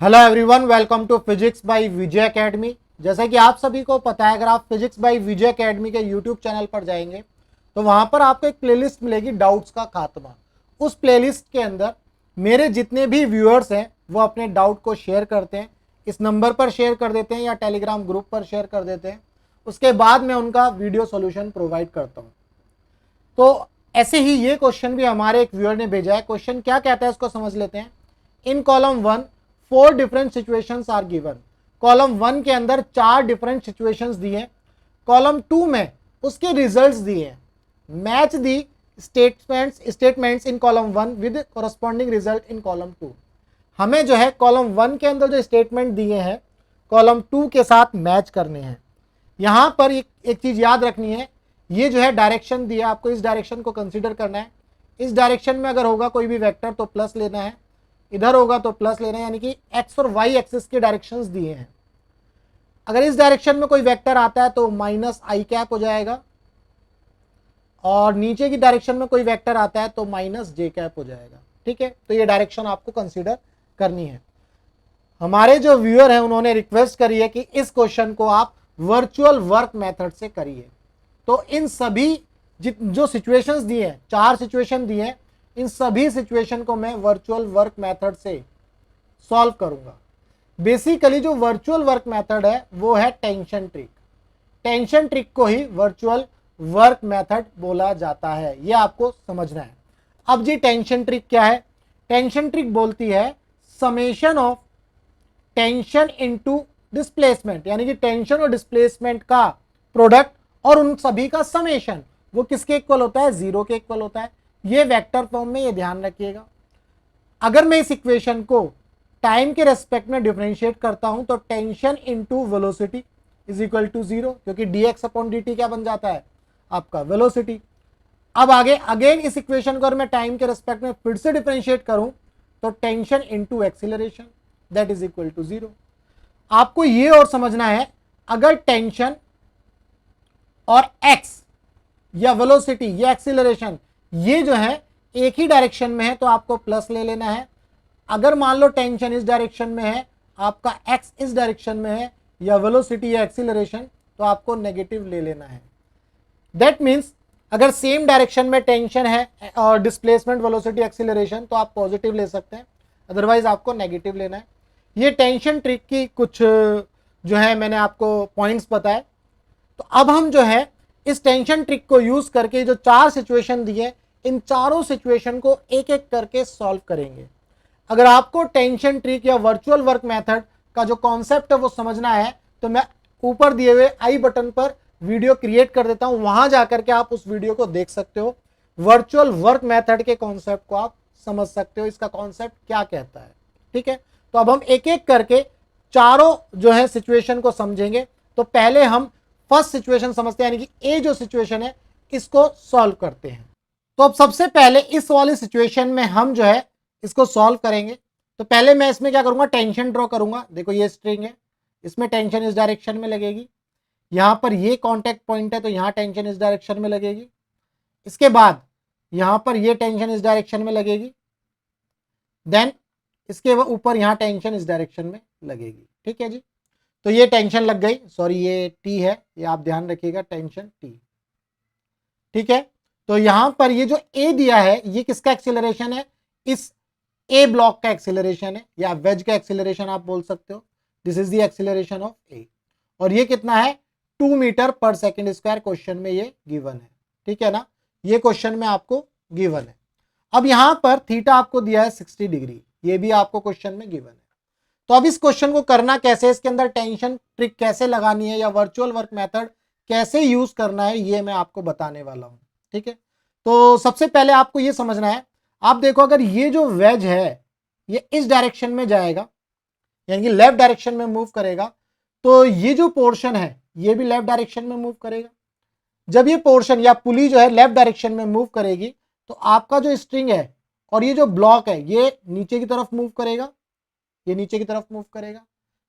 Hello everyone, welcome to physics by Vijay academy. जैसा कि आप सभी को पता है, अगर आप फिजिक्स बाय विजय एकेडमी के यूट्यूब चैनल पर जाएंगे तो वहां पर आपको एक प्लेलिस्ट मिलेगी, डाउट्स का खात्मा। उस प्लेलिस्ट के अंदर मेरे जितने भी व्यूअर्स हैं वो अपने डाउट को शेयर करते हैं, इस नंबर पर शेयर कर देते हैं या टेलीग्राम ग्रुप पर शेयर कर देते हैं। उसके बाद मैं उनका वीडियो सोल्यूशन प्रोवाइड करता हूँ। तो ऐसे ही ये क्वेश्चन भी हमारे एक व्यूअर ने भेजा है। क्वेश्चन क्या कहता है इसको समझ लेते हैं। In column 1 4 different situations are given. Column 1 के अंदर 4 डिफरेंट सिचुएशंस दिए हैं। कॉलम 2 में उसके रिजल्ट्स दिए हैं। Match the statements in column 1 with corresponding result in column 2। हमें जो है कॉलम 1 के अंदर जो स्टेटमेंट दिए हैं कॉलम 2 के साथ मैच करने हैं। यहां पर एक चीज याद रखनी है, ये जो है डायरेक्शन दिया, आपको इस डायरेक्शन को कंसीडर करना है। इस डायरेक्शन में अगर होगा कोई भी वेक्टर तो प्लस लेना है, इधर होगा तो प्लस लेना है, यानी कि एक्स और वाई एक्सिस के डायरेक्शंस दिए हैं। अगर इस डायरेक्शन में कोई वेक्टर आता है तो माइनस आई कैप हो जाएगा, और नीचे की डायरेक्शन में कोई वेक्टर आता है तो माइनस जे कैप हो जाएगा। ठीक है, तो ये डायरेक्शन आपको कंसीडर करनी है। हमारे जो व्यूअर हैं उन्होंने रिक्वेस्ट करी है कि इस क्वेश्चन को आप वर्चुअल वर्क मेथड से करिए। तो इन सभी जो सिचुएशंस दिए हैं, 4 सिचुएशन दिए हैं, इन सभी सिचुएशन को मैं वर्चुअल वर्क मेथड से सॉल्व करूंगा। बेसिकली जो वर्चुअल वर्क मेथड है वो है टेंशन ट्रिक। टेंशन ट्रिक को ही वर्चुअल वर्क मेथड बोला जाता है, ये आपको समझना है। अब जी टेंशन ट्रिक क्या है? टेंशन ट्रिक बोलती है summation of tension into displacement, यानी कि टेंशन और डिस्प्लेसमेंट का प्रोडक्ट और उन सभी का समेशन वो किसके इक्वल होता है? 0 के इक्वल होता है। ये वेक्टर फॉर्म में, ये ध्यान रखिएगा। अगर मैं इस इक्वेशन को टाइम के रेस्पेक्ट में डिफरेंशिएट करता हूं तो tension into velocity is equal to 0, क्योंकि dx अपॉन dt क्या बन जाता है? आपका वेलोसिटी। अब आगे अगेन इस इक्वेशन को अगर मैं टाइम के रेस्पेक्ट में फिर से डिफरेंशिएट करूं तो tension into acceleration that is equal to 0। आपको ये और समझना है, अगर टेंशन और x या वेलोसिटी या एक्सीलरेशन ये जो है एक ही डायरेक्शन में है तो आपको प्लस ले लेना है। अगर मान लो टेंशन इस डायरेक्शन में है, आपका x इस डायरेक्शन में है, या वेलोसिटी या एक्सीलरेशन, तो आपको नेगेटिव ले लेना है। दैट मीन्स अगर सेम डायरेक्शन में टेंशन है और डिस्प्लेसमेंट वेलोसिटी एक्सीलरेशन तो आप पॉजिटिव ले सकते हैं, अदरवाइज आपको नेगेटिव लेना है। ये टेंशन ट्रिक की कुछ जो है मैंने आपको पॉइंट्स बताए। तो अब हम जो है इस टेंशन ट्रिक को यूज करके जो 4 सिचुएशन दिए, इन चारों सिचुएशन को एक एक करके सॉल्व करेंगे। अगर आपको टेंशन ट्रिक या वर्चुअल वर्क मेथड का जो कॉन्सेप्ट है वो समझना है तो मैं ऊपर दिए हुए आई बटन पर वीडियो क्रिएट कर देता हूं, वहां जाकर के आप उस वीडियो को देख सकते हो। वर्चुअल वर्क मेथड के कॉन्सेप्ट को आप समझ सकते हो, इसका कॉन्सेप्ट क्या कहता है। ठीक है, तो अब हम एक एक करके चारों जो है सिचुएशन को समझेंगे। तो पहले हम फर्स्ट सिचुएशन समझते हैं, यानी कि ए जो सिचुएशन है इसको सॉल्व करते हैं। तो अब सबसे पहले इस वाली सिचुएशन में हम जो है इसको सॉल्व करेंगे। तो पहले मैं इसमें क्या करूंगा, टेंशन ड्रॉ करूंगा। देखो ये स्ट्रिंग है, इसमें टेंशन इस डायरेक्शन में लगेगी। यहां पर ये कांटेक्ट पॉइंट है तो यहां टेंशन इस डायरेक्शन में लगेगी। इसके बाद यहां पर ये टेंशन इस डायरेक्शन में लगेगी, देन इसके ऊपर यहां टेंशन इस डायरेक्शन में लगेगी। ठीक है जी, तो ये टेंशन लग गई, सॉरी ये टी है, ये आप ध्यान रखिएगा, टेंशन टी। ठीक है, तो यहां पर ये जो ए दिया है ये किसका एक्सीलरेशन है? इस ए ब्लॉक का एक्सीलरेशन है, या वेज का एक्सीलरेशन आप बोल सकते हो। This is the acceleration of A, और ये कितना है? 2 metre per second square question में ये गिवन है। ठीक है ना, ये क्वेश्चन में आपको गिवन है। अब यहां पर थीटा आपको दिया है 60 डिग्री, ये भी आपको क्वेश्चन में गिवन है। तो अब इस क्वेश्चन को करना कैसे, इसके अंदर टेंशन ट्रिक कैसे लगानी है या वर्चुअल वर्क मेथड कैसे यूज करना है, ये मैं आपको बताने वाला हूं। ठीक है, तो सबसे पहले आपको ये समझना है, आप देखो अगर ये जो वेज है ये इस डायरेक्शन में जाएगा, यानी कि लेफ्ट डायरेक्शन में मूव करेगा, तो ये जो पोर्शन है ये भी लेफ्ट डायरेक्शन में मूव करेगा। जब ये पोर्शन या पुली जो है लेफ्ट डायरेक्शन में मूव करेगी तो आपका जो स्ट्रिंग है और ये जो ब्लॉक है ये नीचे की तरफ मूव करेगा, ये नीचे की तरफ मूव करेगा।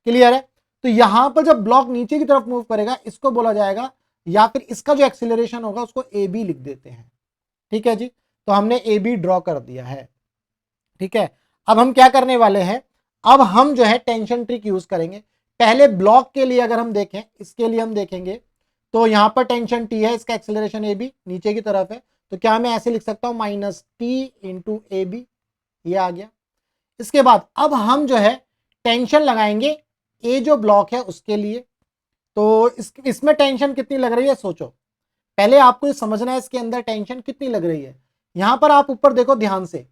क्लियर है? तो यहां पर जब ब्लॉक नीचे की तरफ मूव करेगा इसको बोला जाएगा, या फिर इसका जो एक्सीलरेशन होगा उसको ए बी लिख देते हैं। ठीक है जी, तो हमने ए बी ड्रॉ कर दिया है। ठीक है, अब हम क्या करने वाले हैं, अब हम जो है टेंशन ट्रिक यूज करेंगे। पहले ब्लॉक के लिए अगर हम देखें, इसके लिए हम देखेंगे तो यहां पर टेंशन टी है, इसका एक्सेलरेशन ए बी नीचे की तरफ है, तो क्या मैं ऐसे लिख सकता हूं minus T into A B, ये आ गया। इसके बाद अब हम जो है टेंशन लगाएंगे ए जो ब्लॉक है उसके लिए। तो इसमें टेंशन कितनी लग रही है सोचो, पहले आपको ये समझना है इसके अंदर टेंशन कितनी लग रही है। यहां पर आप ऊपर देखो ध्यान से,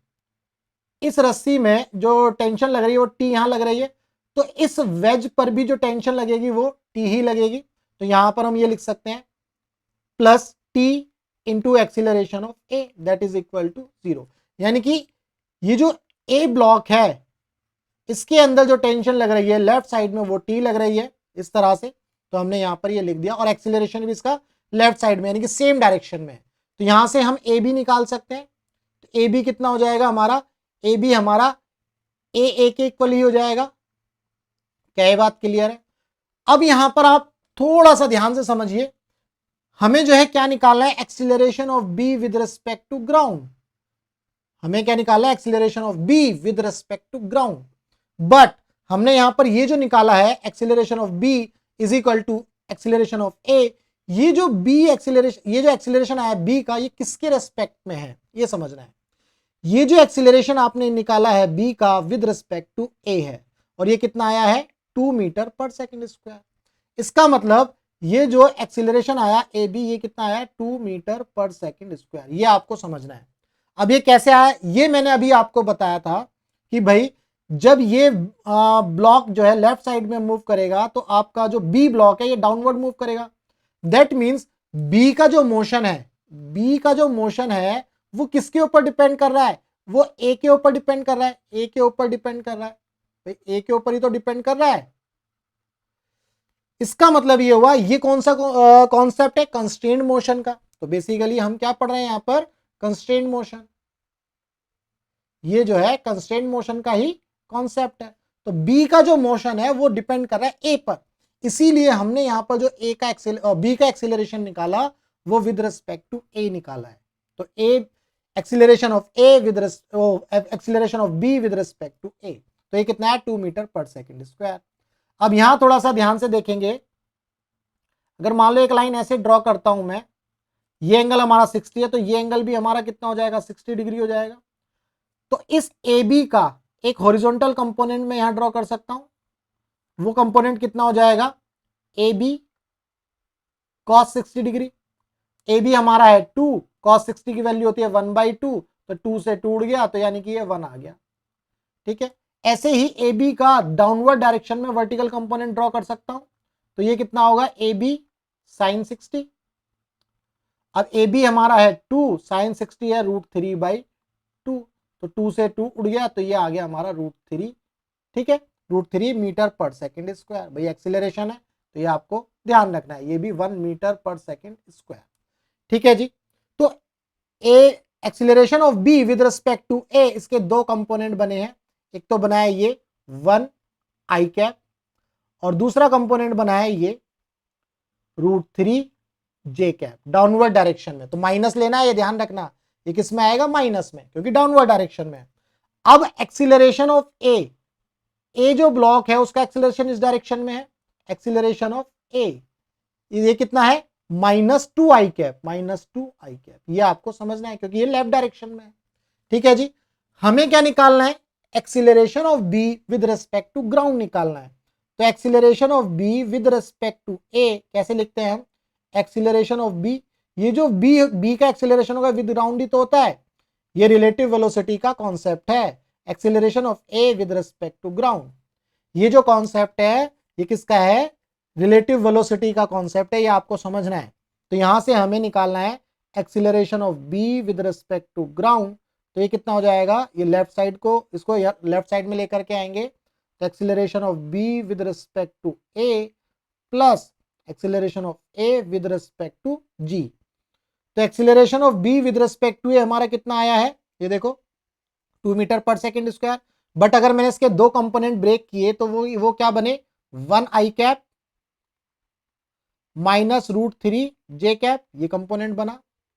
इस रस्सी में जो टेंशन लग रही है वो टी यहां लग रही है, तो इस वेज पर भी जो टेंशन लगेगी वो टी ही लगेगी। तो यहां पर हम ये लिख सकते हैं plus T into acceleration of A that is equal to 0। यानी कि ये जो ए ब्लॉक है इसके अंदर जो टेंशन लग रही है लेफ्ट साइड में वो टी लग रही है इस तरह से, तो हमने यहां पर ये लिख दिया, और एक्सीलरेशन भी इसका लेफ्ट साइड में यानी कि सेम डायरेक्शन में है। तो यहां से हम ए बी निकाल सकते हैं, तो ए बी कितना हो जाएगा हमारा, ए बी हमारा ए के इक्वल ही हो जाएगा। क्या ये बात क्लियर है? अब यहां पर आप थोड़ा सा ध्यान से समझिए, हमें जो है क्या निकालना है, acceleration of B with respect to ground. हमें क्या निकालना है, acceleration of B with respect to ground. But हमने यहां पर ये जो निकाला है acceleration of B is equal to acceleration of A, ये जो बी एक्सीलरेशन, ये जो एक्सीलरेशन आया बी का, ये किसके रेस्पेक्ट में है ये समझना है। ये जो एक्सीलरेशन आपने निकाला है बी का विद रिस्पेक्ट टू ए है, और ये कितना आया है 2 मीटर पर सेकंड स्क्वायर। इसका मतलब ये जो एक्सीलरेशन आया ए बी, ये कितना आया 2 मीटर पर सेकंड स्क्वायर, ये आपको समझना है। अब ये कैसे आया, ये मैंने अभी आपको बताया था कि भाई जब ये ब्लॉक जो है लेफ्ट साइड में मूव करेगा तो आपका जो बी ब्लॉक है ये डाउनवर्ड मूव करेगा। दैट मीन्स बी का जो मोशन है, बी का जो मोशन है वो किसके ऊपर डिपेंड कर रहा है, वो ए के ऊपर डिपेंड कर रहा है, ए के ऊपर डिपेंड कर रहा है, भाई ए के ऊपर ही तो डिपेंड कर रहा है। इसका मतलब ये हुआ, ये कौन सा कॉन्सेप्ट है, कंस्ट्रेंड मोशन का। तो बेसिकली हम क्या पढ़ रहे हैं यहां पर, कंस्ट्रेंड मोशन। ये जो है कंस्ट्रेंड मोशन का ही कॉन्सेप्ट है। तो बी का जो मोशन है वो डिपेंड कर रहा है ए पर, इसीलिए हमने यहां पर जो ए का बी का एक्सीलरेशन निकाला वो विद रिस्पेक्ट टू ए निकाला है। तो A acceleration of A with acceleration of B with respect to A, तो ये कितना है 2 मीटर पर सेकंड स्क्वायर। अब यहां थोड़ा सा ध्यान से देखेंगे, अगर मान लो एक लाइन ऐसे ड्रॉ करता हूं मैं, ये एंगल हमारा 60 है, तो ये एंगल भी हमारा कितना हो जाएगा 60 डिग्री हो जाएगा। तो इस ए बी का एक हॉरिजॉन्टल कंपोनेंट में यहां ड्रॉ कर सकता हूं, वो कंपोनेंट कितना हो जाएगा A B cos 60 degree. A B हमारा है 2, कॉस 60 की वैल्यू होती है 1/2, तो 2 से 2 उड़ गया, तो यानी कि ये 1 आ गया। ठीक है, ऐसे ही ए बी का डाउनवर्ड डायरेक्शन में वर्टिकल कंपोनेंट ड्रॉ कर सकता हूं, तो ये कितना होगा ए बी साइन 60। अब ए बी हमारा है 2, साइन 60 है √3/2, तो 2 से 2 उड़ गया, तो ये आ गया हमारा √3। ठीक है, √3 मीटर पर सेकंड स्क्वायर। भाई एक्सीलरेशन है तो ये आपको ध्यान रखना है, ये भी 1 मीटर पर सेकंड स्क्वायर। ठीक है जी, तो A acceleration of B with respect to A, इसके दो कंपोनेंट बने हैं, एक तो बना है ये 1 आई कैप, और दूसरा कंपोनेंट बना है ये √3 जे कैप डाउनवर्ड डायरेक्शन में। तो माइनस लेना है, ये ध्यान रखना, ये किस में आएगा माइनस में, क्योंकि डाउनवर्ड डायरेक्शन में। अब एक्सीलरेशन ऑफ ए जो ब्लॉक है उसका एक्सीलरेशन इस डायरेक्शन में है, एक्सीलरेशन ऑफ ए ये कितना है -2 आई कैप, -2 आई कैप, ये आपको समझना है क्योंकि ये लेफ्ट डायरेक्शन में है। ठीक है जी, हमें क्या निकालना है, acceleration of B with respect to ground निकालना है। तो acceleration of B with respect to A कैसे लिखते हैं हम, एक्सीलरेशन ऑफ बी, ये जो बी का एक्सीलरेशन होगा विद ग्राउंड ही तो होता है, ये रिलेटिव वेलोसिटी का कॉन्सेप्ट है, acceleration of A with respect to ground. ये जो कॉन्सेप्ट है ये किसका है, रिलेटिव वेलोसिटी का कॉन्सेप्ट है, ये आपको समझना है। तो यहां से हमें निकालना है acceleration of B with respect to ground, तो ये कितना हो जाएगा, ये लेफ्ट साइड को इसको लेफ्ट साइड में लेकर के आएंगे, तो acceleration of B with respect to A plus acceleration of A with respect to G. तो acceleration of B with respect to A हमारा कितना आया है, ये देखो 2 मीटर पर सेकंड स्क्वायर। बट अगर मैंने इसके दो कंपोनेंट ब्रेक किए तो वो क्या बने, 1 I cap minus √3 J cap, ये कंपोनेंट बना,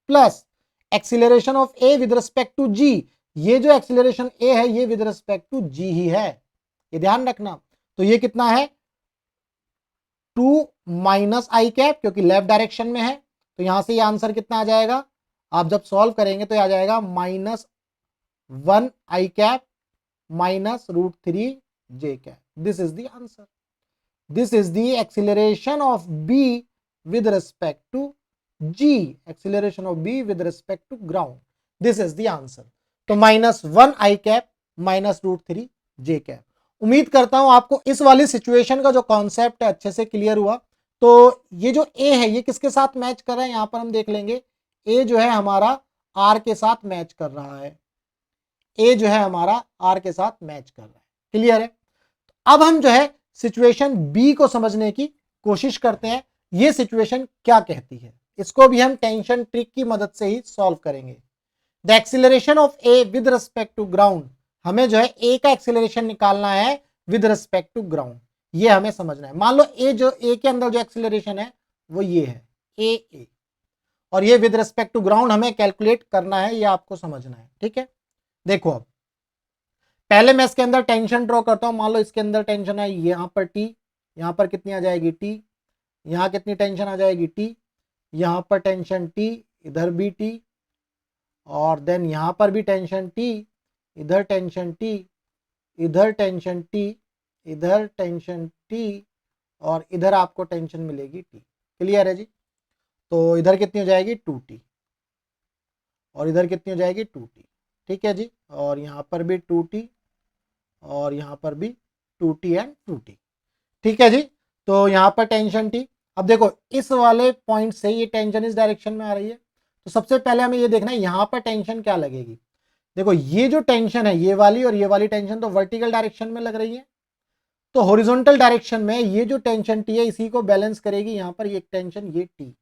plus acceleration of A with respect to G, ये जो एक्सीलरेशन ए है ये विद रिस्पेक्ट टू जी ही है। ये ध्यान रखना। तो ये कितना है 2 माइनस आई कैप, क्योंकि लेफ्ट डायरेक्शन में है, तो यहां से ये आंसर कितना आ जाएगा, आप जब सॉल्व करेंगे तो आ जाएगा -1 I cap -√3 J cap. This is the answer. This is the acceleration of B with respect to G, acceleration of B with respect to ground. This is the answer. तो -1 I cap -√3 J cap. उम्मीद करता हूं आपको इस वाली situation का जो concept है अच्छे से क्लियर हुआ। तो ये जो ए है ये किसके साथ मैच कर रहा है, यहां पर हम देख लेंगे। ए जो है हमारा आर के साथ मैच कर रहा है। ए जो है हमारा आर के साथ मैच कर रहा है। क्लियर है। अब हम जो है सिचुएशन बी को समझने की कोशिश करते हैं। ये सिचुएशन क्या कहती है, इसको भी हम टेंशन ट्रिक की मदद से ही सॉल्व करेंगे। The acceleration of A with respect to ground, हमें जो है ए का एक्सीलरेशन निकालना है विद रिस्पेक्ट टू ग्राउंड, ये हमें समझना है। मान लो ए के अंदर जो एक्सीलरेशन है वो ये है ए, और ये विद रिस्पेक्ट टू ग्राउंड हमें कैलकुलेट करना है, ये आपको समझना है। ठीक है, देखो अब पहले मैं इसके अंदर टेंशन ड्रॉ करता हूं। मान लो इसके अंदर टेंशन है यहां पर टी, यहां पर कितनी आ जाएगी टी, यहां कितनी टेंशन आ जाएगी टी, यहां पर टेंशन टी, इधर भी टी, और देन यहां पर भी टेंशन टी, इधर टेंशन टी, इधर टेंशन टी, इधर टेंशन टी, और इधर आपको टेंशन मिलेगी टी। क्लियर है जी। तो इधर कितनी हो जाएगी 2t, और इधर कितनी हो जाएगी 2t। ठीक है जी, और यहाँ पर भी 2t, और यहाँ पर भी 2t एंड 2t। ठीक है जी। तो यहाँ पर टेंशन t, अब देखो इस वाले पॉइंट से ये टेंशन इस डायरेक्शन में आ रही है, तो सबसे पहले हमें ये देखना है यहाँ पर टेंशन क्या लगेगी। देखो ये जो टेंशन है ये वाली और ये वाली टेंशन तो वर्टिकल डायरेक्शन में लग रही है, तो हॉरिजॉन्टल डायरेक्शन में ये जो टेंशन टी है इसी को बैलेंस करेगी यहाँ पर ये टेंशन ये टी।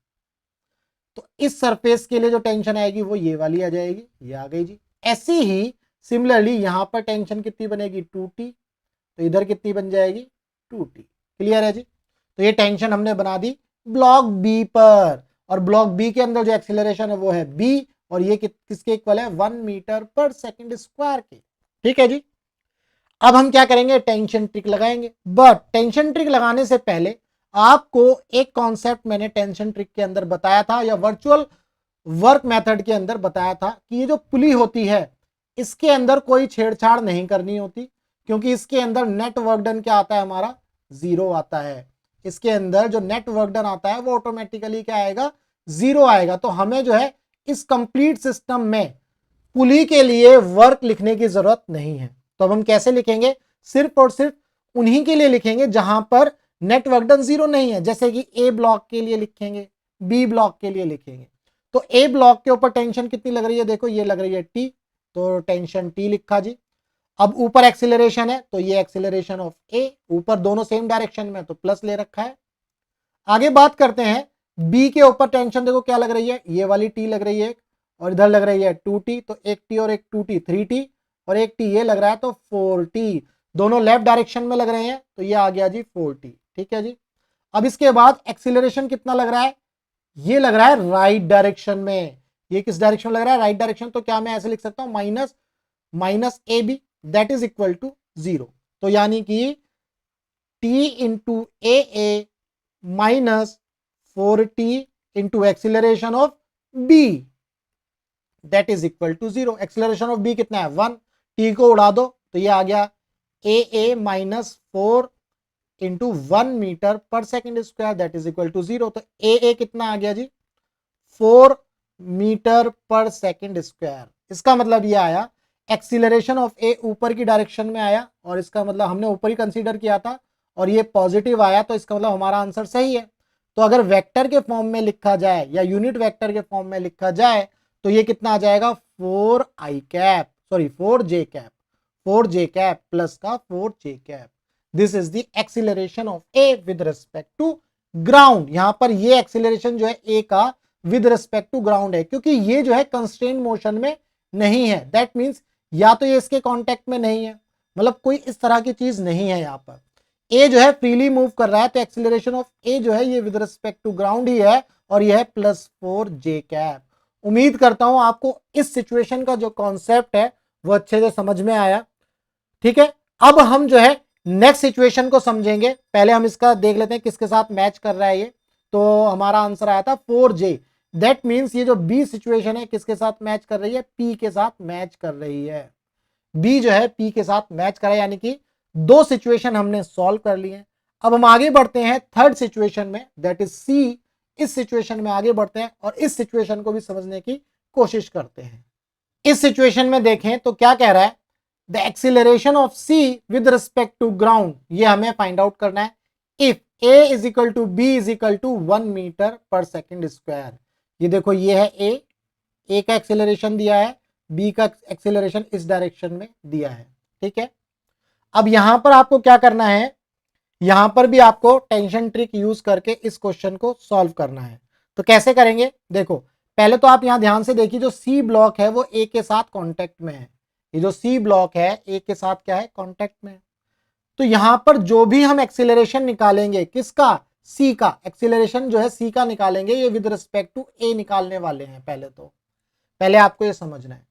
तो इस सरफेस के लिए जो टेंशन आएगी वो ये वाली आ जाएगी, ये आ गई जी। ऐसी ही सिमिलरली यहाँ पर टेंशन कितनी बनेगी 2t, तो इधर कितनी बन जाएगी 2t। क्लियर है जी। तो ये टेंशन हमने बना दी ब्लॉक बी पर, और ब्लॉक बी के अंदर जो एक्सीलरेशन है वो है b, और ये किसके इक्वल है 1 मीटर पर सेकंड स्क्वायर के। ठीक है जी। अब हम क्या करेंगे, टेंशन ट्रिक लगाएंगे। बट टेंशन ट्रिक लगाने से पहले आपको एक कॉन्सेप्ट मैंने टेंशन ट्रिक के अंदर बताया था, या वर्चुअल वर्क मेथड के अंदर बताया था, कि ये जो पुली होती है इसके अंदर कोई छेड़छाड़ नहीं करनी होती, क्योंकि इसके अंदर नेट वर्क डन क्या आता है हमारा 0 आता है। इसके अंदर जो नेट वर्क डन आता है वो ऑटोमेटिकली क्या आएगा 0 आएगा। तो हमें जो है इस कंप्लीट सिस्टम में पुली के लिए वर्क लिखने की जरूरत नहीं है। तो अब हम कैसे लिखेंगे, सिर्फ और सिर्फ उन्हीं के लिए लिखेंगे जहां पर नेट वर्क डन 0 नहीं है, जैसे कि ए ब्लॉक के लिए लिखेंगे, बी ब्लॉक के लिए लिखेंगे। तो ए ब्लॉक के ऊपर टेंशन कितनी लग रही है, देखो ये लग रही है टी, तो टेंशन टी लिखा जी। अब ऊपर एक्सीलरेशन है तो ये एक्सीलरेशन ऑफ ए, ऊपर दोनों सेम डायरेक्शन में तो प्लस ले रखा है। आगे बात करते हैं बी के ऊपर टेंशन, देखो क्या लग रही है, ये वाली टी लग रही है, और इधर लग रही है 2t, तो एक टी और एक 2t 3t, और एक टी ये लग रहा है तो 4t, दोनों लेफ्ट डायरेक्शन में लग रहे हैं, तो ये आ गया जी 4t। ठीक है जी। अब इसके बाद एक्सीलरेशन कितना लग रहा है, ये लग रहा है राइट डायरेक्शन में। ये किस डायरेक्शन में लग रहा है, राइट डायरेक्शन, तो क्या मैं ऐसे लिख सकता हूं minus A B that is equal to 0। तो यानी कि t into A minus 4t into acceleration of b that is equal to 0। Acceleration of b कितना है 1, t को उड़ा दो तो ये आ गया A minus 4 into 1 metre per second square that is equal to 0। तो ए कितना आ गया जी 4 मीटर पर सेकेंड स्क्वायर। इसका मतलब ये आया एक्सीलरेशन ऑफ ए ऊपर की डायरेक्शन में आया, और इसका मतलब हमने ऊपर ही कंसीडर किया था, और ये पॉजिटिव आया, तो इसका मतलब हमारा आंसर सही है। तो अगर वेक्टर के फॉर्म में लिखा जाए या यूनिट वेक्टर के फॉर्म में लिखा जाए तो ये कितना आ जाएगा 4j cap, 4j cap plus का 4j cap. This is the acceleration of A with respect to ground. यहां पर ये एक्सीलरेशन जो है ए का विद रिस्पेक्ट टू ग्राउंड है, क्योंकि ये जो है कंस्ट्रेंट मोशन में नहीं है। दैट मींस या तो ये इसके कांटेक्ट में नहीं है, मतलब कोई इस तरह की चीज नहीं है। यहां पर ए जो है फ्रीली मूव कर रहा है, तो एक्सीलरेशन ऑफ ए जो है ये विद रिस्पेक्ट टू ग्राउंड ही है, और ये है प्लस 4j कैप। उम्मीद करता हूं आपको इस सिचुएशन का जो कॉन्सेप्ट है वो अच्छे से समझ में आया। ठीक है, अब हम जो है नेक्स्ट सिचुएशन को समझेंगे, पहले हम इसका देख लेते हैं किसके साथ मैच कर रहा है ये। तो हमारा आंसर आया था 4J। दैट मीन्स ये जो बी सिचुएशन है किसके साथ मैच कर रही है, पी के साथ मैच कर रही है। बी जो है पी के साथ मैच कर रहा है, यानी कि दो सिचुएशन हमने सॉल्व कर लिए हैं। अब हम आगे बढ़ते हैं थर्ड सिचुएशन में, दैट इज सी। इस सिचुएशन में आगे बढ़ते हैं और इस सिचुएशन को भी समझने की कोशिश करते हैं। इस सिचुएशन में देखें तो क्या कह रहा है, the acceleration of C with respect to ground, ये हमें फाइंड आउट करना है। If A is equal to B is equal to 1 metre per second square. ये देखो ये है ए का एक्सीलरेशन दिया है, बी का एक्सीलरेशन इस डायरेक्शन में दिया है, ठीक है। अब यहां पर आपको क्या करना है, यहां पर भी आपको टेंशन ट्रिक यूज करके इस क्वेश्चन को सॉल्व करना है। तो कैसे करेंगे, देखो पहले तो आप यहां ध्यान से देखिए, जो सी ब्लॉक है वो ए के साथ कांटेक्ट में है। ये जो सी ब्लॉक है ए के साथ क्या है, कांटेक्ट में है। तो यहां पर जो भी हम एक्सीलरेशन निकालेंगे, किसका, सी का एक्सीलरेशन जो है सी का निकालेंगे, ये विद रिस्पेक्ट टू ए निकालने वाले हैं। पहले आपको ये समझना है,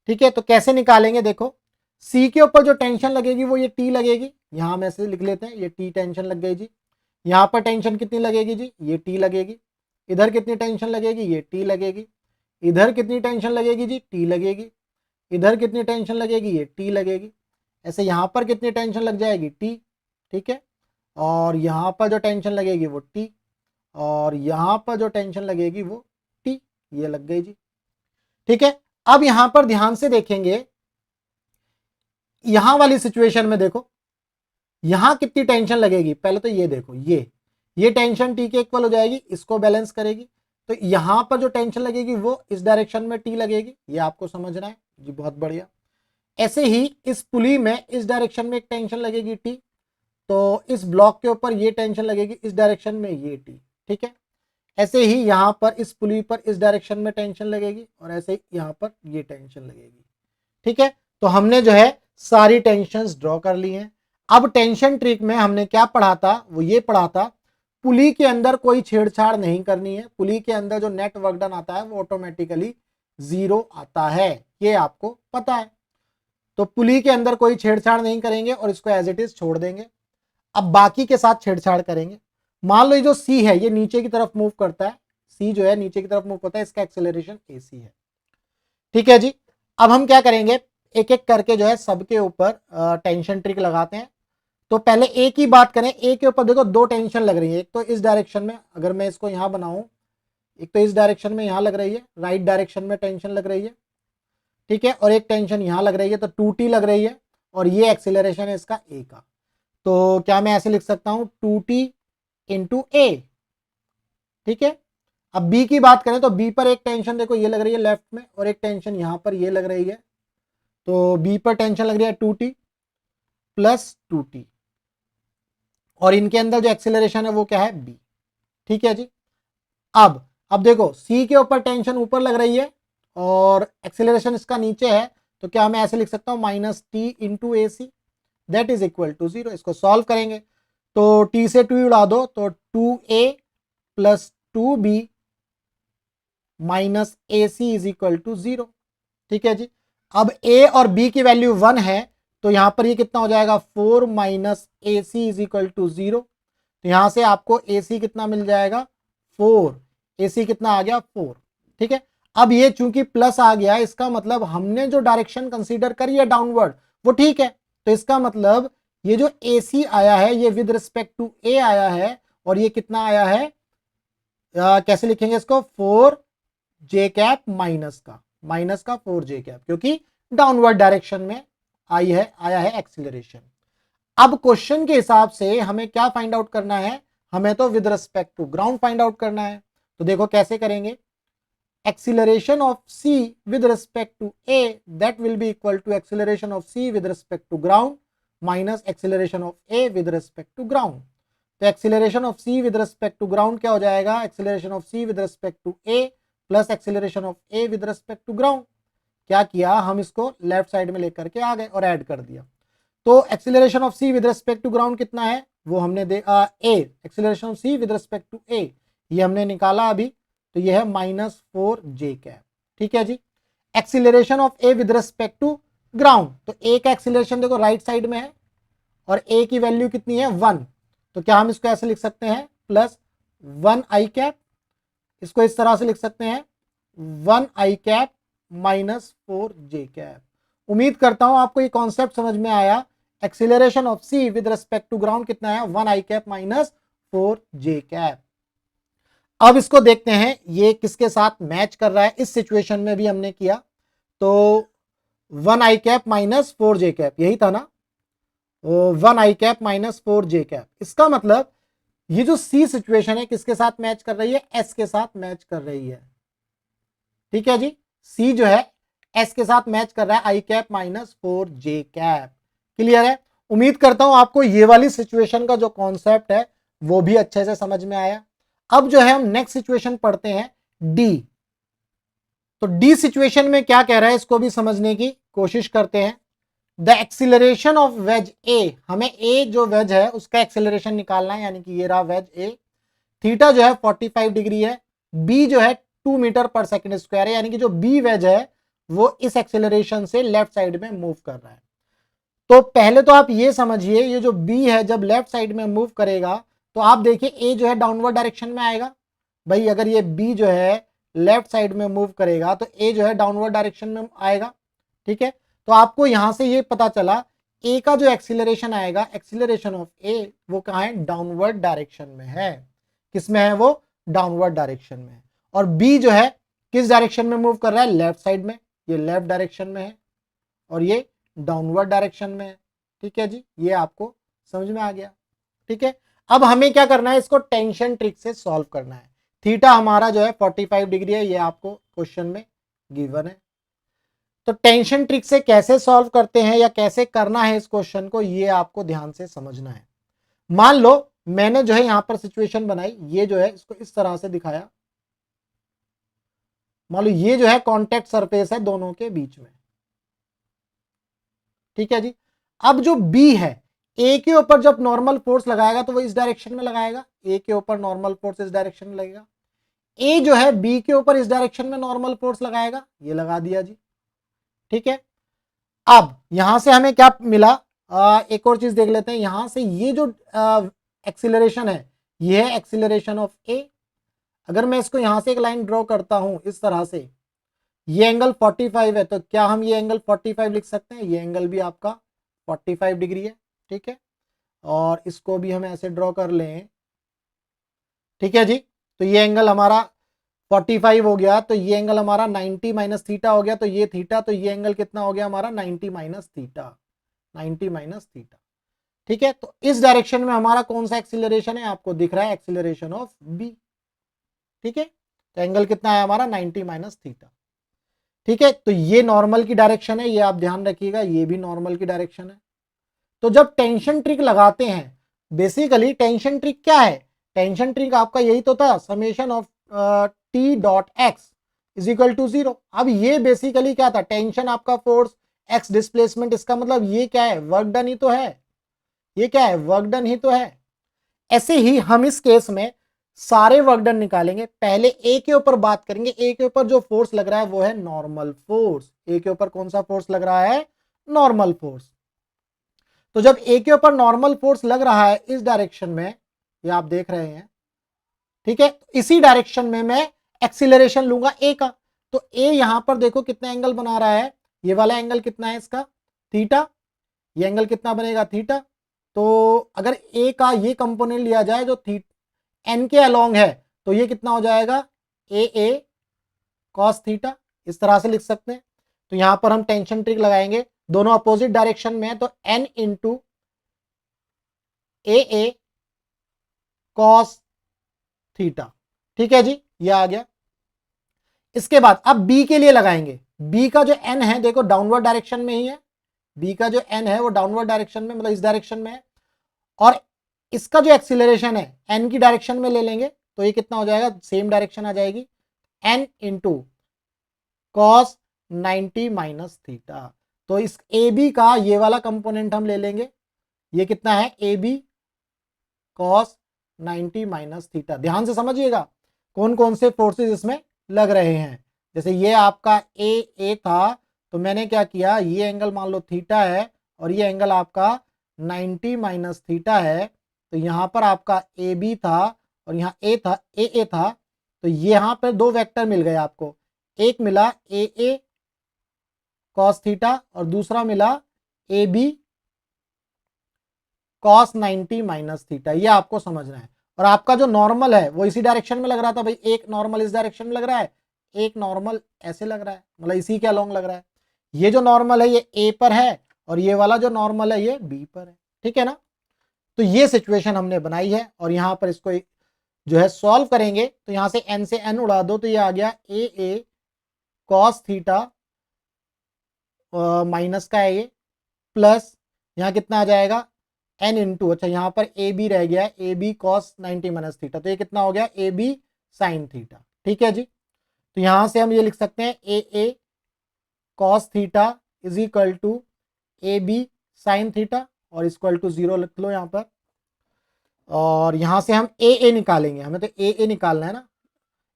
ठीक है। तो कैसे निकालेंगे, देखो सी के ऊपर जो टेंशन लगेगी वो ये टी लगेगी, यहां हम ऐसे लिख लेते हैं, ये टी टेंशन लग गई जी। यहां पर टेंशन कितनी लगेगी जी, ये टी लगेगी। इधर कितनी टेंशन लगेगी, ये टी लगेगी। इधर कितनी टेंशन लगेगी जी, टी लगेगी। इधर कितनी टेंशन लगेगी, ये टी लगेगी। ऐसे यहां पर कितनी टेंशन लग जाएगी, टी, ठीक है। और यहां पर जो टेंशन लगेगी वो टी, और यहां पर जो टेंशन लगेगी वो टी, ये लग गई जी, ठीक है। अब यहां पर ध्यान से देखेंगे, यहां वाली सिचुएशन में देखो यहां कितनी टेंशन लगेगी, पहले तो ये देखो, ये टेंशन टी के इक्वल हो जाएगी, इसको बैलेंस करेगी। तो यहां पर जो टेंशन लगेगी वो इस डायरेक्शन में टी लगेगी, ये आपको समझना है जी, बहुत बढ़िया। ऐसे ही इस पुली में इस डायरेक्शन में एक टेंशन लगेगी टी, तो इस ब्लॉक के ऊपर ये टेंशन लगेगी इस डायरेक्शन में, ये टी, ठीक है। ऐसे ही यहां पर इस पुली पर इस डायरेक्शन में टेंशन लगेगी, और ऐसे ही यहां पर ये टेंशन लगेगी, ठीक है। तो हमने जो है सारी टेंशंस ड्रॉ कर ली हैं। अब टेंशन ट्रिक में हमने क्या पढ़ा था, वो ये पढ़ा था, पुली के अंदर कोई छेड़छाड़ नहीं करनी है। पुली के अंदर जो नेट वर्क डन आता है वो ऑटोमेटिकली 0 आता है, ये आपको पता है। तो पुली के अंदर कोई छेड़छाड़ नहीं करेंगे और इसको एज इट इज छोड़ देंगे। अब बाकी के साथ छेड़छाड़ करेंगे। मान लो ये जो सी है ये नीचे की तरफ मूव करता है, सी जो है नीचे की तरफ मूव करता है, इसका एक्सेलरेशन AC है, ठीक है जी। अब हम क्या करेंगे, एक एक करके जो है सबके ऊपर टेंशन ट्रिक लगाते हैं। तो पहले ए की बात करें, ए के ऊपर देखो दो टेंशन लग रही है, एक तो इस डायरेक्शन में, अगर मैं इसको यहां बनाऊं, एक तो इस डायरेक्शन में यहां लग रही है, राइट डायरेक्शन में टेंशन लग रही है, ठीक है। और एक टेंशन यहां लग रही है, तो 2T लग रही है, और ये एक्सीलरेशन है इसका ए का। तो क्या मैं ऐसे लिख सकता हूं, 2T इंटू ए, ठीक है। अब बी की बात करें तो बी पर एक टेंशन देखो ये लग रही है लेफ्ट में, और एक टेंशन यहां पर ये लग रही है। तो बी पर टेंशन लग रही है 2T प्लस 2T, और इनके अंदर जो एक्सेलरेशन है वो क्या है, बी, ठीक है जी। अब देखो सी के ऊपर टेंशन ऊपर लग रही है और एक्सेलरेशन इसका नीचे है, तो क्या मैं ऐसे लिख सकता हूं, -T into A C, that is equal to 0। इसको सॉल्व करेंगे तो टी से 2 उड़ा दो, तो 2A plus 2B minus AC is equal to 0, ठीक है जी। अब A और B की वैल्यू 1 है, तो यहां पर ये कितना हो जाएगा, 4 minus AC is equal to 0। तो यहां से आपको AC कितना मिल जाएगा, 4। AC कितना आ गया, 4, ठीक है। अब ये चूंकि प्लस आ गया, इसका मतलब हमने जो डायरेक्शन कंसीडर करी है डाउनवर्ड वो ठीक है। तो इसका मतलब ये जो AC आया है ये विद रिस्पेक्ट टू A आया है, और ये कितना आया है, कैसे लिखेंगे इसको, 4J कैप माइनस का 4J कैप, क्योंकि डाउनवर्ड डायरेक्शन में आया है एक्सीलरेशन। अब क्वेश्चन के हिसाब से हमें क्या फाइंड आउट करना है, हमें तो with respect to ground find out करना है। तो देखो कैसे करेंगे, acceleration of C with respect to A that will be equal to acceleration of C with respect to ground minus acceleration of A with respect to ground. तो acceleration of C with respect to ground क्या हो जाएगा, acceleration of C with respect to A plus acceleration of A with respect to ground. क्या किया, हम इसको left side में लेकर के आ गए और ऐड कर दिया। तो acceleration of C with respect to ground कितना है, वो हमने A, acceleration of C with respect to A ये हमने निकाला अभी, तो ये है -4J कैप, ठीक है जी। Acceleration of A with respect to ground, तो A का एक्सीलरेशन देखो राइट साइड में है, और ए की वैल्यू कितनी है 1, तो क्या हम इसको ऐसे लिख सकते हैं प्लस 1 आई कैप, इसको इस तरह से लिख सकते हैं 1 I cap minus 4 J cap. उम्मीद करता हूं आपको ये कॉन्सेप्ट समझ में आया। Acceleration of C with respect to ground कितना है 1 I cap minus 4 J cap. अब इसको देखते हैं ये किसके साथ मैच कर रहा है। इस सिचुएशन में भी हमने किया तो 1 I cap minus 4 J cap, यही था ना, 1 I cap minus 4 J cap. इसका मतलब ये जो सी सिचुएशन है किसके साथ मैच कर रही है, एस के साथ मैच कर रही है। ठीक है जी, सी जो है एस के साथ मैच कर रहा है आई cap minus 4 J cap. Clear है। उम्मीद करता हूं आपको ये वाली सिचुएशन का जो कॉन्सेप्ट है वो भी अच्छे से समझ में आया। अब जो है हम नेक्स्ट सिचुएशन पढ़ते हैं डी। तो डी सिचुएशन में क्या कह रहा है इसको भी समझने की कोशिश करते हैं। द एक्सीलरेशन ऑफ वेज ए, हमें ए जो वेज है उसका एक्सीलरेशन निकालना है, यानी कि ये रहा वेज ए। थीटा जो है 45 डिग्री है, बी जो है 2 मीटर पर सेकंड स्क्वायर है, यानी कि जो बी वेज है वो इस एक्सीलरेशन से लेफ्ट साइड में मूव कर रहा है। तो पहले तो आप ये समझिए ये जो बी है जब लेफ्ट साइड में मूव करेगा तो आप देखिए ए जो है डाउनवर्ड डायरेक्शन में आएगा। भाई अगर ये बी जो है लेफ्ट साइड में मूव करेगा तो ए जो है डाउनवर्ड डायरेक्शन में आएगा। ठीक है, तो आपको यहां से ये पता चला ए का जो एक्सीलरेशन आएगा, एक्सीलरेशन ऑफ ए वो कहां है, डाउनवर्ड डायरेक्शन में है। किसमें है वो, डाउनवर्ड डायरेक्शन में। और बी जो है किस डायरेक्शन में मूव कर रहा है, लेफ्ट साइड में, ये लेफ्ट डायरेक्शन में है और ये डाउनवर्ड डायरेक्शन में है। ठीक है जी, ये आपको समझ में आ गया। ठीक है, अब हमें क्या करना है, इसको टेंशन ट्रिक से सॉल्व करना है। थीटा हमारा जो है 45 डिग्री है, ये आपको क्वेश्चन में गिवन है। तो टेंशन ट्रिक से कैसे सॉल्व करते हैं या कैसे करना है इस क्वेश्चन को, ये आपको ध्यान से समझना है। मान लो मैंने जो है यहां पर सिचुएशन बनाई, ये जो है इसको इस तरह से दिखाया। मान लो ये जो है कॉन्टेक्ट सरफेस है दोनों के बीच में। ठीक है जी, अब जो बी है ए के ऊपर जब नॉर्मल फोर्स लगाएगा तो वो इस डायरेक्शन में लगाएगा, ए के ऊपर नॉर्मल फोर्स इस डायरेक्शन में लगेगा। ए जो है बी के ऊपर इस डायरेक्शन में नॉर्मल फोर्स लगाएगा, ये लगा दिया जी। ठीक है, अब यहां से हमें क्या मिला, एक और चीज देख लेते हैं। यहां से ये जो एक्सीलरेशन है ये है एक्सीलरेशन ऑफ ए। अगर मैं इसको यहां से एक लाइन ड्रॉ करता हूं इस तरह से, ये एंगल 45 है, तो क्या हम ये एंगल 45 लिख सकते हैं, ये एंगल भी आपका 45 डिग्री है। ठीक है, और इसको भी हम ऐसे ड्रॉ कर लें। ठीक है जी, तो ये एंगल हमारा 45 हो गया, तो ये एंगल हमारा 90 माइनस थीटा हो गया, तो ये थीटा, तो ये एंगल कितना हो गया हमारा 90 माइनस थीटा, 90 माइनस थीटा। ठीक है, तो इस डायरेक्शन में हमारा कौन सा एक्सीलरेशन है, आपको दिख रहा है एक्सीलरेशन ऑफ बी। ठीक है, तो एंगल कितना है हमारा 90 माइनस थीटा। ठीक है, तो ये नॉर्मल की डायरेक्शन है, ये आप ध्यान रखिएगा, ये भी नॉर्मल की डायरेक्शन है। तो जब टेंशन ट्रिक लगाते हैं, बेसिकली टेंशन ट्रिक क्या है, टेंशन ट्रिक आपका यही तो था, summation of T dot x is equal to 0। अब ये बेसिकली क्या था, टेंशन आपका फोर्स, एक्स डिस्प्लेसमेंट, इसका मतलब ये क्या है, वर्क डन ही तो है। ये क्या है, वर्क डन ही तो है। ऐसे ही हम इस केस में सारे वर्क डन निकालेंगे। पहले ए के ऊपर बात करेंगे, ए के ऊपर जो फोर्स लग रहा है वो है नॉर्मल फोर्स। ए के ऊपर कौन सा फोर्स लग रहा है, नॉर्मल फोर्स। तो जब ए के ऊपर नॉर्मल फोर्स लग रहा है इस डायरेक्शन में, ये आप देख रहे हैं, ठीक है, इसी डायरेक्शन में मैं एक्सीलरेशन लूंगा ए का। तो ए यहां पर देखो कितना एंगल बना रहा है, ये वाला एंगल कितना है इसका, थीटा। ये एंगल कितना बनेगा, थीटा। तो अगर ए का ये कंपोनेंट लिया जाए जो एन के अलोंग है, तो ये कितना हो जाएगा, ए कॉस थीटा, इस तरह से लिख सकते हैं। तो यहां पर हम टेंशन ट्रिक लगाएंगे, दोनों अपोजिट डायरेक्शन में है, तो एन इंटू ए कॉस थीटा। ठीक है जी, ये आ गया। इसके बाद अब बी के लिए लगाएंगे। बी का जो एन है देखो डाउनवर्ड डायरेक्शन में ही है, बी का जो एन है वो डाउनवर्ड डायरेक्शन में, मतलब इस डायरेक्शन में है। और इसका जो एक्सीलरेशन है एन की डायरेक्शन में ले लेंगे, तो ये कितना हो जाएगा, सेम डायरेक्शन आ जाएगी, N into cos 90 minus theta. तो इस ए बी का ये वाला कंपोनेंट हम ले लेंगे, ये कितना है, A B cos 90 minus theta. ध्यान से समझिएगा कौन कौन से फोर्सेस इसमें लग रहे हैं। जैसे ये आपका ए था, तो मैंने क्या किया, ये एंगल मान लो थीटा है और ये एंगल आपका 90 माइनस थीटा है, तो यहाँ पर आपका ए बी था और यहाँ ए था, ए था, तो यहाँ पर दो वेक्टर मिल गए आपको, एक मिला ए कॉस थीटा और दूसरा मिला A B cos 90 minus theta. ये आपको समझना है। और आपका जो नॉर्मल है वो इसी डायरेक्शन में लग रहा था भाई, एक नॉर्मल इस डायरेक्शन में लग रहा है, एक नॉर्मल ऐसे लग रहा है, मतलब इसी के अलोंग लग रहा है। ये जो नॉर्मल है ये ए पर है और ये वाला जो नॉर्मल है ये बी पर है, ठीक है ना। तो ये सिचुएशन हमने बनाई है और यहाँ पर इसको जो है सॉल्व करेंगे, तो यहाँ से n से n उड़ा दो तो ये आ गया ए कॉस थीटा माइनस का है ये, प्लस यहाँ कितना आ जाएगा n इंटू, अच्छा यहाँ पर ए बी रह गया, A B cos 90 minus theta, तो ये कितना हो गया ए बी साइन थीटा, ठीक है जी। तो यहाँ से हम ये लिख सकते हैं A cos theta is equal to A B sine theta और इक्वल टू 0 लिख लो यहाँ पर। और यहाँ से हम ए निकालेंगे, हमें तो ए निकालना है ना,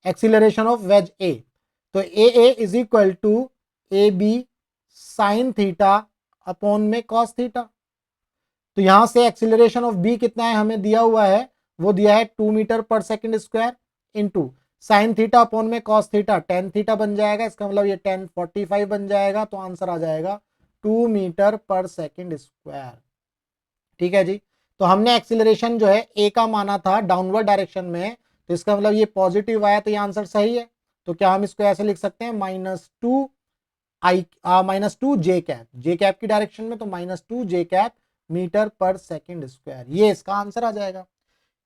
एक्सीलरेशन ऑफ वेज ए, तो A is equal to A B sine theta upon में कॉस थीटा। तो यहां से एक्सीलरेशन ऑफ बी कितना है हमें दिया हुआ है, वो दिया है 2 मीटर पर second square into sine theta upon में कॉस थीटा टेन थीटा बन जाएगा, इसका मतलब ये 1045 बन जाएगा, तो आंसर आ जाएगा 2 मीटर पर सेकंड स्क्वायर, ठीक है जी। तो हमने एक्सीलरेशन जो है ए का माना था डाउनवर्ड डायरेक्शन में, तो इसका मतलब ये पॉजिटिव आया, तो ये आंसर सही है। तो क्या हम इसको ऐसे लिख सकते हैं -2 जे कैप की डायरेक्शन में, तो -2 जे कैप मीटर पर सेकंड स्क्वायर, ये इसका आंसर आ जाएगा।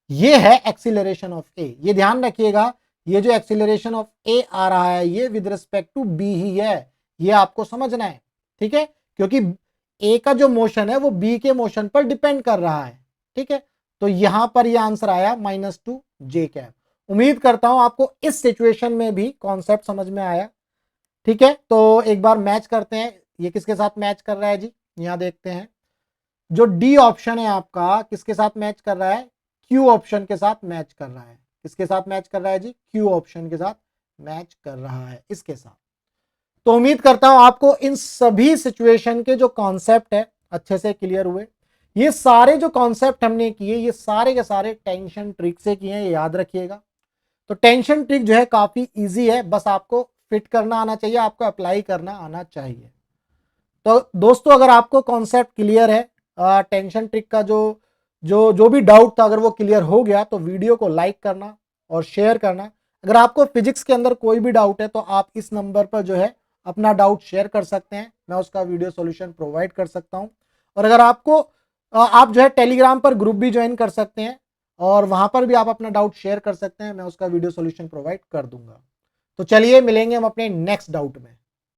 ये है एक्सीलरेशन ऑफ ए। ये ध्यान रखिएगा, ये जो एक्सीलरेशन ऑफ ए आ रहा है ये विद रिस्पेक्ट टू बी ही है, ये आपको समझना है, ठीक है, क्योंकि ए का जो मोशन है वो बी के मोशन पर डिपेंड कर रहा है, ठीक है। तो यहां पर ये आंसर आया -2 जे कैप। उम्मीद करता हूं आपको इस सिचुएशन में भी कॉन्सेप्ट समझ में आया, ठीक है। तो एक बार मैच करते हैं, ये किसके साथ मैच कर रहा है जी, यहां देखते हैं। जो डी ऑप्शन है आपका किसके साथ मैच कर रहा है, क्यू ऑप्शन के साथ मैच कर रहा है। किसके साथ मैच कर रहा है जी, क्यू ऑप्शन के साथ मैच कर रहा है, इसके साथ। तो उम्मीद करता हूं आपको इन सभी सिचुएशन के जो कॉन्सेप्ट है अच्छे से क्लियर हुए। ये सारे जो कॉन्सेप्ट हमने किए ये सारे के सारे टेंशन ट्रिक से किए हैं, ये याद रखिएगा। तो टेंशन ट्रिक जो है काफी इजी है, बस आपको फिट करना आना चाहिए, आपको अप्लाई करना आना चाहिए। तो दोस्तों अगर आपको कॉन्सेप्ट क्लियर है, टेंशन ट्रिक का जो भी डाउट था अगर वो क्लियर हो गया तो वीडियो को लाइक करना और शेयर करना। अगर आपको फिजिक्स के अंदर कोई भी डाउट है तो आप इस नंबर पर जो है अपना डाउट शेयर कर सकते हैं, मैं उसका वीडियो सॉल्यूशन प्रोवाइड कर सकता हूं। और अगर आपको आप जो है टेलीग्राम पर ग्रुप भी ज्वाइन कर सकते हैं और वहां पर भी आप अपना डाउट शेयर कर सकते हैं, मैं उसका वीडियो सॉल्यूशन प्रोवाइड कर दूंगा। तो चलिए मिलेंगे हम अपने नेक्स्ट डाउट में।